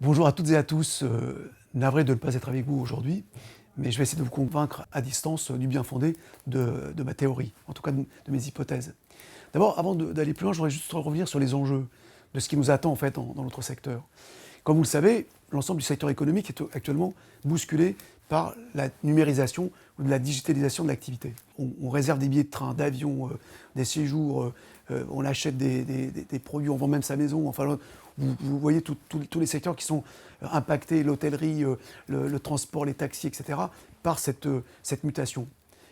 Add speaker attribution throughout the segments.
Speaker 1: Bonjour à toutes et à tous, navré de ne pas être avec vous aujourd'hui, mais je vais essayer de vous convaincre à distance du bien fondé de ma théorie, en tout cas de mes hypothèses. D'abord, avant d'aller plus loin, je voudrais juste revenir sur les enjeux de ce qui nous attend en fait dans notre secteur. Comme vous le savez, l'ensemble du secteur économique est actuellement bousculé par la numérisation ou de la digitalisation de l'activité. On réserve des billets de train, d'avion, des séjours, on achète des produits, on vend même sa maison. Enfin, vous voyez tous les secteurs qui sont impactés, l'hôtellerie, le transport, les taxis, etc., par cette mutation.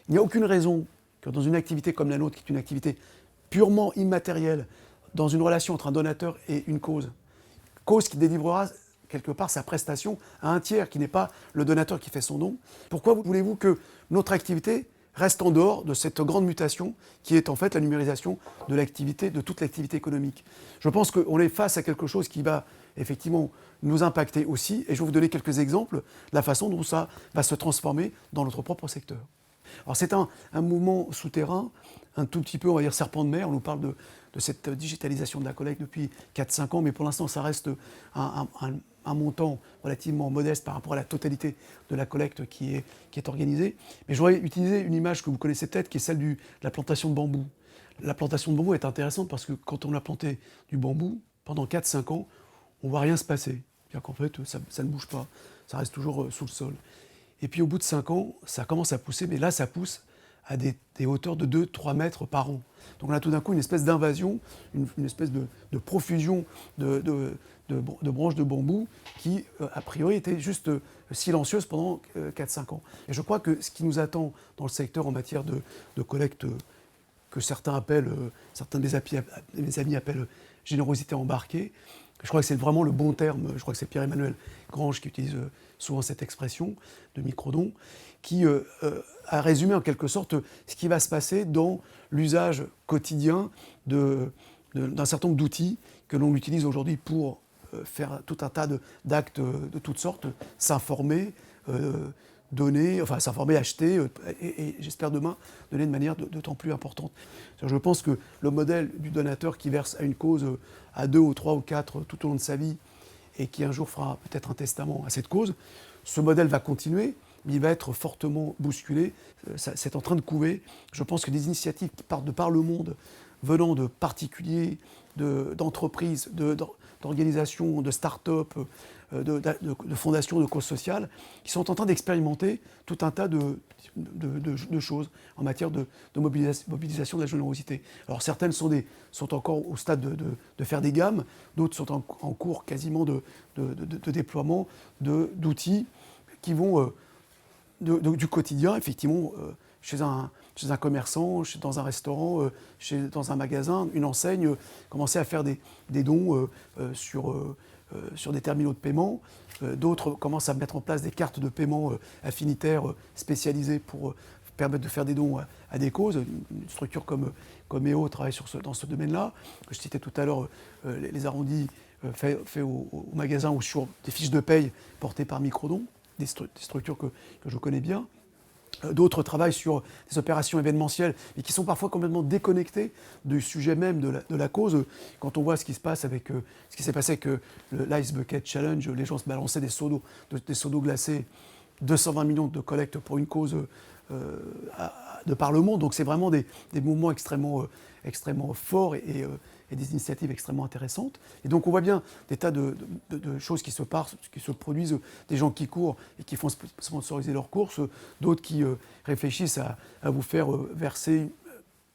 Speaker 1: Il n'y a aucune raison que dans une activité comme la nôtre, qui est une activité purement immatérielle, dans une relation entre un donateur et une cause qui délivrera quelque part sa prestation à un tiers qui n'est pas le donateur qui fait son don. Pourquoi voulez-vous que notre activité reste en dehors de cette grande mutation qui est en fait la numérisation de l'activité, de toute l'activité économique? Je pense qu'on est face à quelque chose qui va effectivement nous impacter aussi, et je vais vous donner quelques exemples de la façon dont ça va se transformer dans notre propre secteur. Alors c'est un mouvement souterrain, un tout petit peu, on va dire, serpent de mer. On nous parle de cette digitalisation de la collecte depuis 4-5 ans, mais pour l'instant, ça reste un montant relativement modeste par rapport à la totalité de la collecte qui est organisée. Mais je voudrais utiliser une image que vous connaissez peut-être, qui est celle de la plantation de bambou. La plantation de bambou est intéressante parce que quand on a planté du bambou, pendant 4-5 ans, on ne voit rien se passer. C'est-à-dire qu'en fait, ça ne bouge pas, ça reste toujours sous le sol. Et puis au bout de 5 ans, ça commence à pousser, mais là, ça pousse à des hauteurs de 2-3 mètres par an. Donc on a tout d'un coup une espèce d'invasion, une espèce de profusion de branches de bambou qui, a priori, était juste silencieuse pendant 4-5 ans. Et je crois que ce qui nous attend dans le secteur en matière de collecte, que certains de mes amis appellent générosité embarquée, je crois que c'est vraiment le bon terme. Je crois que c'est Pierre-Emmanuel Grange qui utilise souvent cette expression de microdon, qui a résumé en quelque sorte ce qui va se passer dans l'usage quotidien d'un certain nombre d'outils que l'on utilise aujourd'hui pour faire tout un tas d'actes de toutes sortes, s'informer, donner, enfin s'informer, acheter, et j'espère demain donner de manière d'autant plus importante. Je pense que le modèle du donateur qui verse à une cause à 2 ou 3 ou 4 tout au long de sa vie et qui un jour fera peut-être un testament à cette cause, ce modèle va continuer, mais il va être fortement bousculé. C'est en train de couver. Je pense que des initiatives qui partent de par le monde, venant de particuliers, d'entreprises, d'organisations, de start-up, de fondations, de causes sociales, qui sont en train d'expérimenter tout un tas de choses en matière de mobilisation de la générosité. Alors certaines sont encore au stade de faire des gammes, d'autres sont en cours quasiment de déploiement d'outils qui vont du quotidien, effectivement, chez un commerçant, dans un restaurant, dans un magasin, une enseigne, commencer à faire des dons sur des terminaux de paiement. D'autres commencent à mettre en place des cartes de paiement affinitaires spécialisées pour permettre de faire des dons à des causes. Une structure comme EO travaille dans ce domaine-là. Je citais tout à l'heure les arrondis faits au magasin ou sur des fiches de paye portées par Microdon, des structures que je connais bien. D'autres travaillent sur des opérations événementielles, mais qui sont parfois complètement déconnectées du sujet même de la cause. Quand on voit ce qui se passe ce qui s'est passé avec l'Ice Bucket Challenge, les gens se balançaient des seaux d'eau glacée, 220 millions de collectes pour une cause de par le monde. Donc c'est vraiment des mouvements extrêmement forts et des initiatives extrêmement intéressantes. Et donc on voit bien des tas de choses qui se produisent, des gens qui courent et qui font sponsoriser leurs courses, d'autres qui réfléchissent à vous faire verser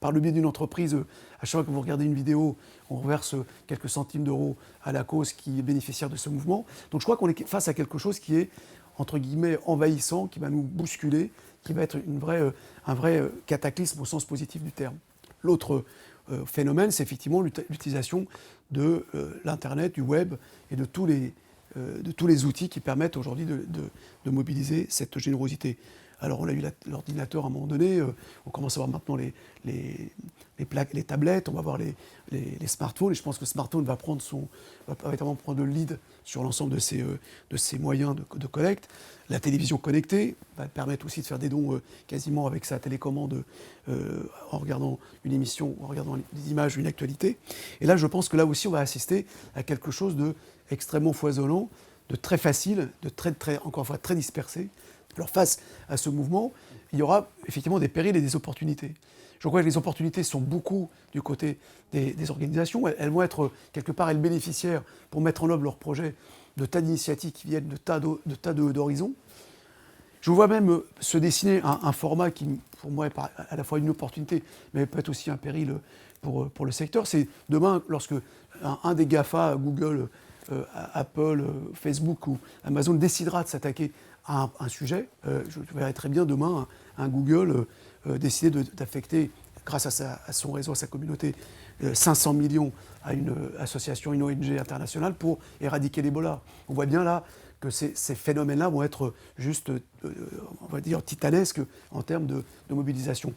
Speaker 1: par le biais d'une entreprise, à chaque fois que vous regardez une vidéo, on reverse quelques centimes d'euros à la cause qui est bénéficiaire de ce mouvement. Donc je crois qu'on est face à quelque chose qui est, entre guillemets, envahissant, qui va nous bousculer, qui va être un vrai cataclysme au sens positif du terme. L'autre phénomène, c'est effectivement l'utilisation de l'Internet, du web et de tous les outils qui permettent aujourd'hui de mobiliser cette générosité. Alors on a eu l'ordinateur à un moment donné, on commence à voir maintenant les tablettes, on va voir les smartphones, et je pense que le smartphone va vraiment prendre le lead sur l'ensemble de ces moyens de collecte. La télévision connectée va permettre aussi de faire des dons quasiment avec sa télécommande en regardant une émission, en regardant des images, une actualité. Et là, je pense que là aussi, on va assister à quelque chose d'extrêmement foisonnant, de très facile, de encore une fois, très dispersé. Alors face à ce mouvement, il y aura effectivement des périls et des opportunités. Je crois que les opportunités sont beaucoup du côté des organisations. Elles vont être, quelque part, elles bénéficiaires pour mettre en œuvre leurs projets de tas d'initiatives qui viennent de tas d'horizons. Je vois même se dessiner un format qui, pour moi, est à la fois une opportunité, mais peut être aussi un péril pour le secteur. C'est demain, lorsque un des GAFA, Google, Apple, Facebook ou Amazon décidera de s'attaquer à un sujet, je verrai très bien demain un Google décider d'affecter, grâce à son réseau, à sa communauté, 500 millions à une association, une ONG internationale pour éradiquer l'Ebola. On voit bien là que ces phénomènes-là vont être juste, on va dire, titanesques en termes de mobilisation.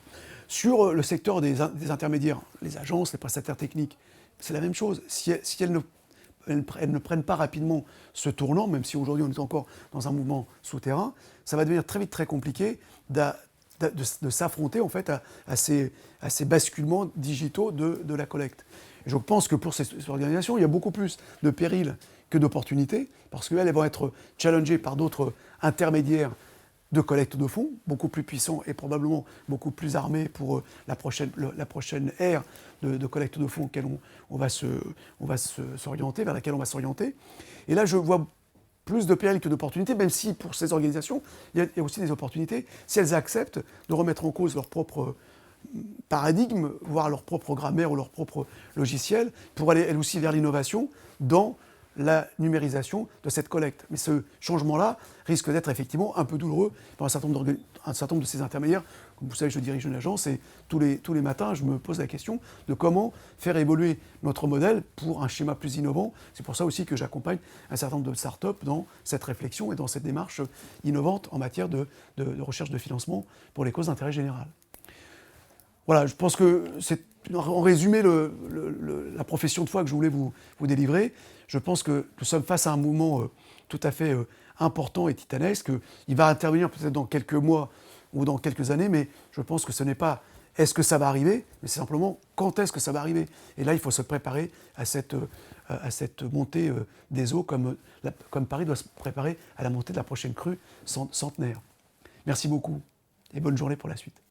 Speaker 1: Sur le secteur des intermédiaires, les agences, les prestataires techniques, c'est la même chose. Si elles ne prennent pas rapidement ce tournant, même si aujourd'hui on est encore dans un mouvement souterrain, ça va devenir très vite très compliqué de s'affronter en fait à ces basculements digitaux de la collecte. Et je pense que pour ces organisations, il y a beaucoup plus de périls que d'opportunités, parce qu'elles vont être challengées par d'autres intermédiaires de collecte de fonds, beaucoup plus puissants et probablement beaucoup plus armés pour la prochaine ère de collecte de fonds vers laquelle on va s'orienter. Et là, je vois plus de périls que d'opportunités, même si pour ces organisations, il y a aussi des opportunités, si elles acceptent de remettre en cause leur propre paradigme, voire leur propre grammaire ou leur propre logiciel, pour aller elles aussi vers l'innovation dans la numérisation de cette collecte. Mais ce changement-là risque d'être effectivement un peu douloureux pour un certain nombre de ces intermédiaires. Comme vous savez, je dirige une agence et tous les matins, je me pose la question de comment faire évoluer notre modèle pour un schéma plus innovant. C'est pour ça aussi que j'accompagne un certain nombre de startups dans cette réflexion et dans cette démarche innovante en matière de recherche de financement pour les causes d'intérêt général. Voilà, je pense que c'est en résumé la profession de foi que je voulais vous délivrer. Je pense que nous sommes face à un mouvement tout à fait important et titanesque. Il va intervenir peut-être dans quelques mois ou dans quelques années, mais je pense que ce n'est pas est-ce que ça va arriver, mais c'est simplement quand est-ce que ça va arriver. Et là, il faut se préparer à cette montée des eaux, comme Paris doit se préparer à la montée de la prochaine crue centenaire. Merci beaucoup et bonne journée pour la suite.